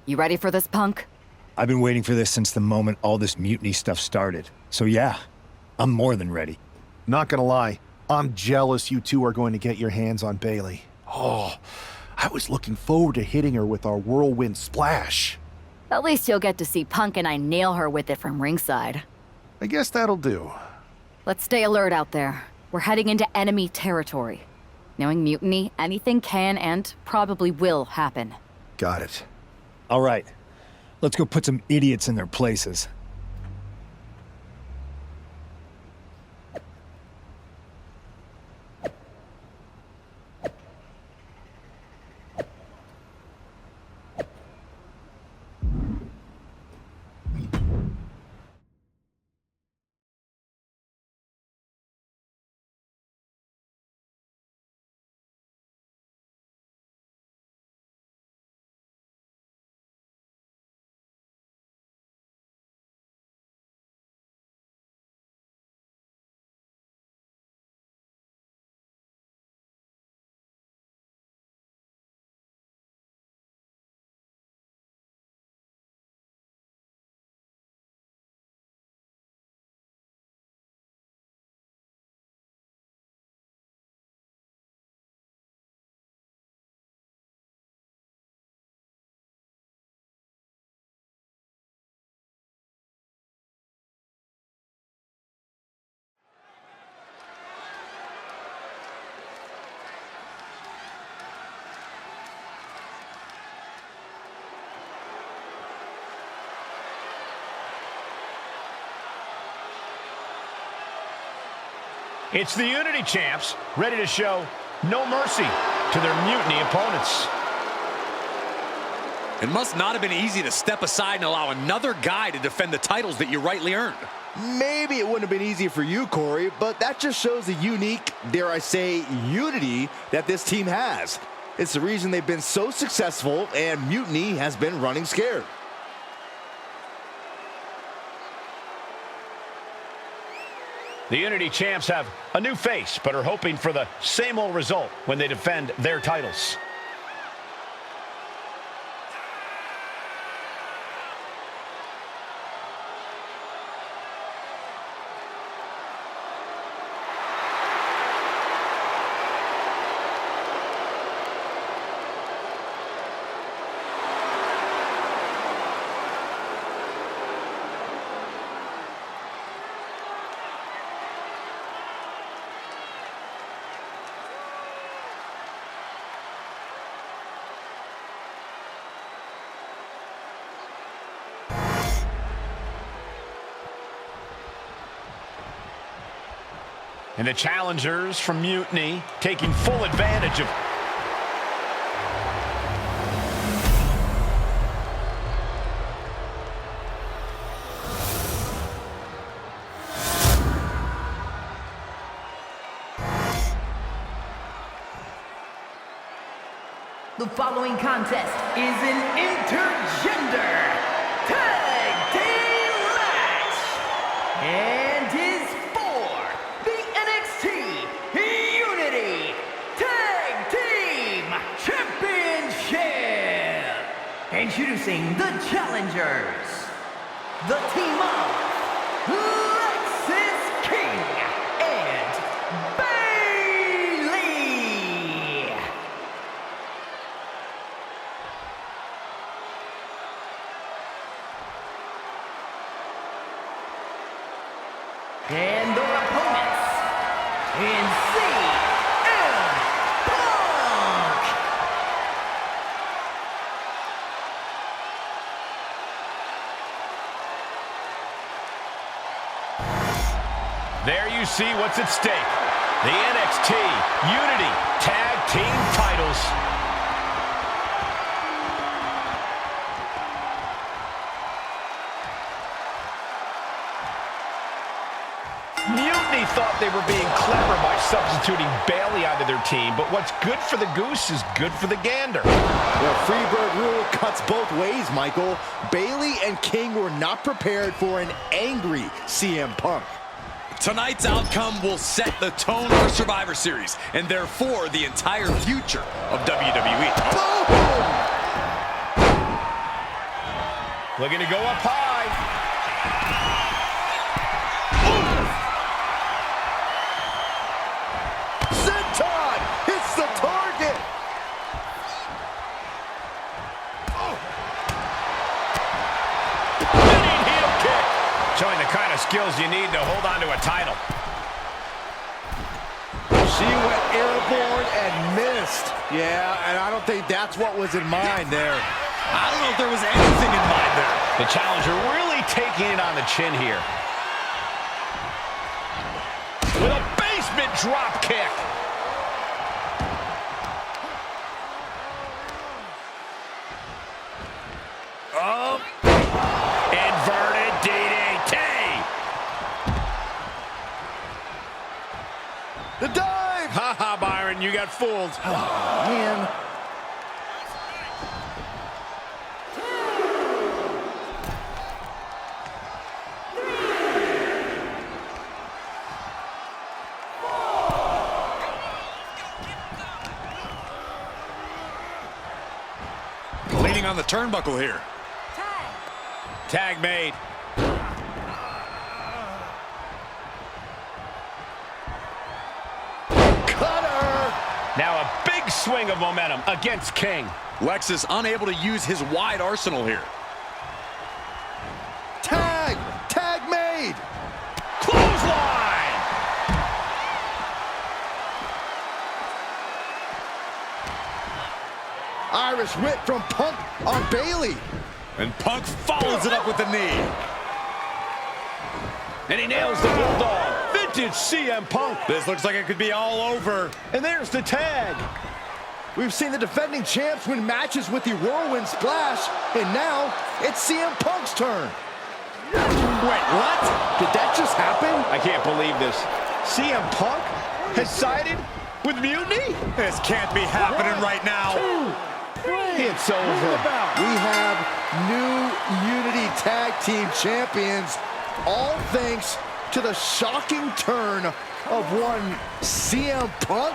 You ready for this, Punk? I've been waiting for this since the moment all this mutiny stuff started. So yeah, I'm more than ready. Not gonna lie, I'm jealous you two are going to get your hands on Bailey. Oh, I was looking forward to hitting her with our whirlwind splash. At least you'll get to see Punk and I nail her with it from ringside. I guess that'll do. Let's stay alert out there. We're heading into enemy territory. Knowing mutiny, anything can and probably will happen. Got it. All right, let's go put some idiots in their places. It's the Unity Champs, ready to show no mercy to their mutiny opponents. It must not have been easy to step aside and allow another guy to defend the titles that you rightly earned. Maybe it wouldn't have been easy for you, Corey, but that just shows the unique, dare I say, unity that this team has. It's the reason they've been so successful, and mutiny has been running scared. The Unity Champs have a new face, but are hoping for the same old result when they defend their titles. And the challengers from Mutiny taking full advantage of... The following contest is an intergender tag team match and is for the NXT Unity Tag Team Championship. Introducing the challengers, the team of Lexis King and Bailey. And their opponents in CM Punk. There you see what's at stake. The NXT Unity Tag Team titles. Mutiny thought they were being clever by substituting Bailey onto their team, but what's good for the goose is good for the gander. The Freebird rule cuts both ways, Michael. Bailey and King were not prepared for an angry CM Punk. Tonight's outcome will set the tone for Survivor Series, and therefore the entire future of WWE. Boom! Looking to go up high. Senton hits the target. Spinning heel kick. Showing the kind of skills you need to hold on to a title. She went airborne and missed. Yeah, and I don't think that's what was in mind there. I don't know if there was anything in mind there. The challenger really taking it on the chin here. With a basement drop kick. Oh. Inverted DDT. The dive. Haha, Byron, you got fooled. Oh, man. Leaning on the turnbuckle here. Tag made. Cutter. Now a big swing of momentum against King. Lex is unable to use his wide arsenal here. Tag. Tag made. Clothesline. Irish whip from Punk on Bailey. And Punk follows it up with the knee. And he nails the Bulldog. Vintage CM Punk. This looks like it could be all over. And there's the tag. We've seen the defending champs win matches with the Whirlwind Splash, and now it's CM Punk's turn. Wait, what? Did that just happen? I can't believe this. CM Punk has sided with Mutiny? This can't be happening right now. It's over. We have new Unity Tag Team Champions, all thanks to the shocking turn of one CM Punk.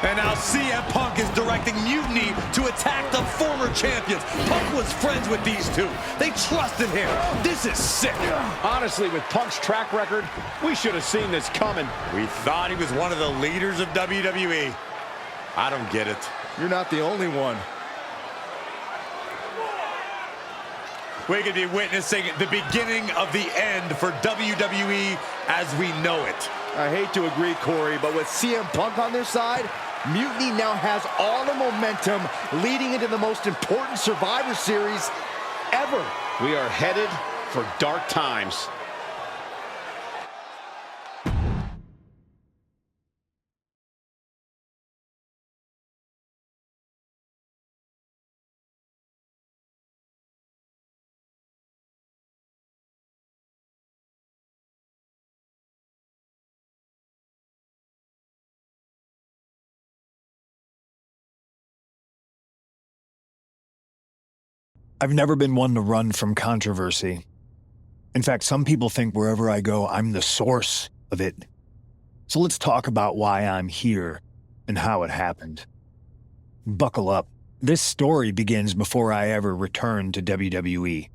And now CM Punk is directing Mutiny to attack the former champions. Punk was friends with these two. They trusted him. This is sick. Honestly, with Punk's track record, we should have seen this coming. We thought he was one of the leaders of WWE. I don't get it. You're not the only one. We could be witnessing the beginning of the end for WWE as we know it. I hate to agree, Corey, but with CM Punk on their side, Mutiny now has all the momentum leading into the most important Survivor Series ever. We are headed for dark times. I've never been one to run from controversy. In fact, some people think wherever I go, I'm the source of it. So let's talk about why I'm here and how it happened. Buckle up. This story begins before I ever returned to WWE.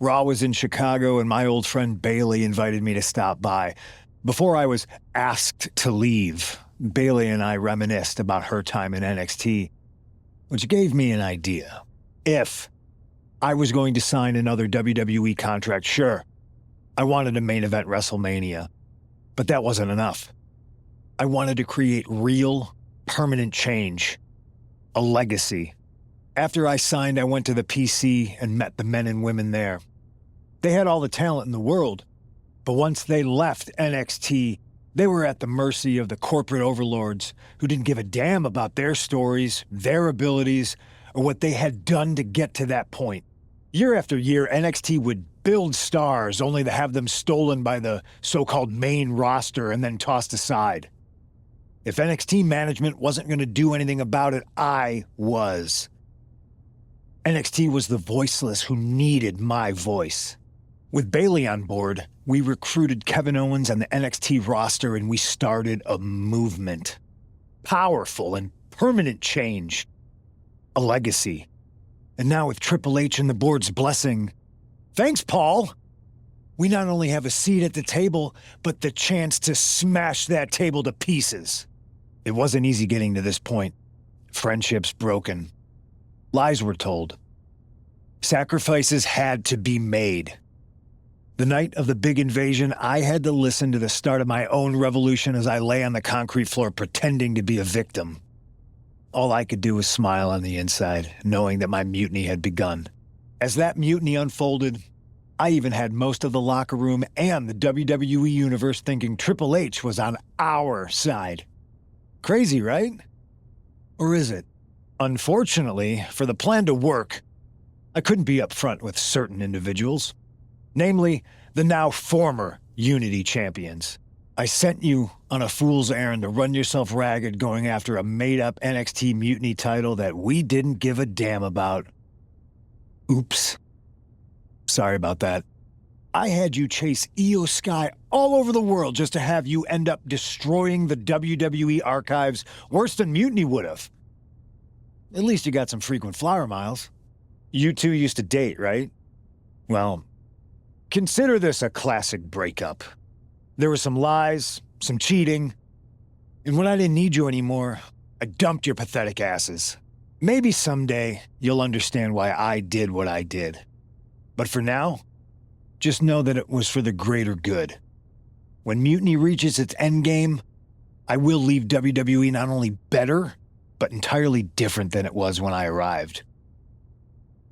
Raw was in Chicago and my old friend Bailey invited me to stop by. Before I was asked to leave, Bailey and I reminisced about her time in NXT, which gave me an idea. If I was going to sign another WWE contract, sure, I wanted to main event WrestleMania, but that wasn't enough. I wanted to create real, permanent change, a legacy. After I signed, I went to the PC and met the men and women there. They had all the talent in the world, but once they left NXT, they were at the mercy of the corporate overlords who didn't give a damn about their stories, their abilities, or what they had done to get to that point. Year after year, NXT would build stars only to have them stolen by the so-called main roster and then tossed aside. If NXT management wasn't going to do anything about it, I was. NXT was the voiceless who needed my voice. With Bailey on board, we recruited Kevin Owens and the NXT roster and we started a movement. Powerful and permanent change. A legacy. And now with Triple H and the board's blessing, thanks, Paul! We not only have a seat at the table, but the chance to smash that table to pieces. It wasn't easy getting to this point. Friendships broken. Lies were told. Sacrifices had to be made. The night of the big invasion, I had to listen to the start of my own revolution as I lay on the concrete floor pretending to be a victim. All I could do was smile on the inside, knowing that my mutiny had begun. As that mutiny unfolded, I even had most of the locker room and the WWE Universe thinking Triple H was on our side. Crazy, right? Or is it? Unfortunately, for the plan to work, I couldn't be upfront with certain individuals. Namely, the now former Unity champions. I sent you on a fool's errand to run yourself ragged going after a made-up NXT Mutiny title that we didn't give a damn about. Oops. Sorry about that. I had you chase Io Sky all over the world just to have you end up destroying the WWE archives worse than Mutiny would have. At least you got some frequent flower miles. You two used to date, right? Well, consider this a classic breakup. There were some lies, some cheating, and when I didn't need you anymore, I dumped your pathetic asses. Maybe someday you'll understand why I did what I did. But for now, just know that it was for the greater good. When Mutiny reaches its endgame, I will leave WWE not only better, but entirely different than it was when I arrived.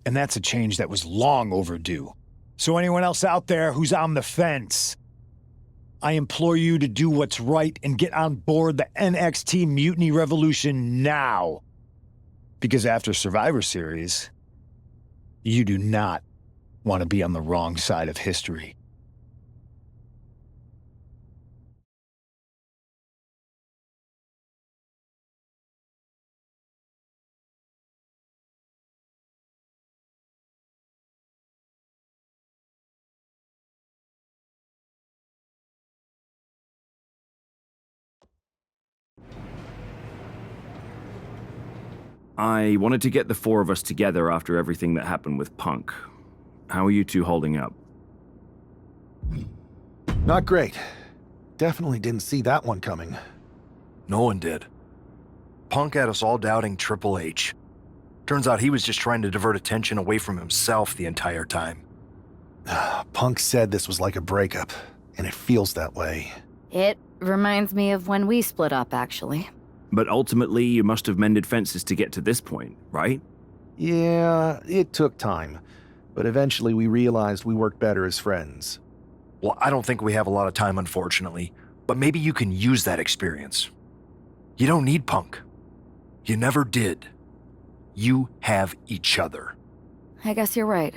And that's a change that was long overdue. So anyone else out there who's on the fence, I implore you to do what's right and get on board the NXT Mutiny Revolution now. Because after Survivor Series, you do not want to be on the wrong side of history. I wanted to get the four of us together after everything that happened with Punk. How are you two holding up? Not great. Definitely didn't see that one coming. No one did. Punk had us all doubting Triple H. Turns out he was just trying to divert attention away from himself the entire time. Punk said this was like a breakup, and it feels that way. It reminds me of when we split up, actually. But ultimately, you must have mended fences to get to this point, right? Yeah, it took time. But eventually we realized we worked better as friends. Well, I don't think we have a lot of time, unfortunately. But maybe you can use that experience. You don't need Punk. You never did. You have each other. I guess you're right.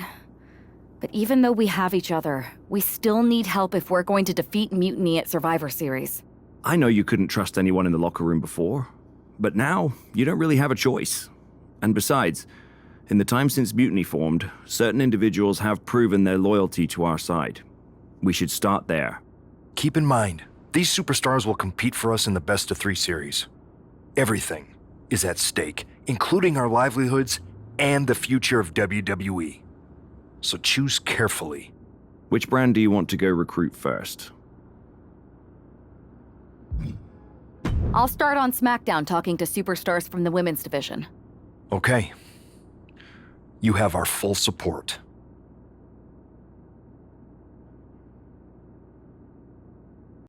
But even though we have each other, we still need help if we're going to defeat Mutiny at Survivor Series. I know you couldn't trust anyone in the locker room before, but now you don't really have a choice. And besides, in the time since Mutiny formed, certain individuals have proven their loyalty to our side. We should start there. Keep in mind, these superstars will compete for us in the best-of-3 series. Everything is at stake, including our livelihoods and the future of WWE. So choose carefully. Which brand do you want to go recruit first? I'll start on SmackDown talking to superstars from the women's division. Okay. You have our full support.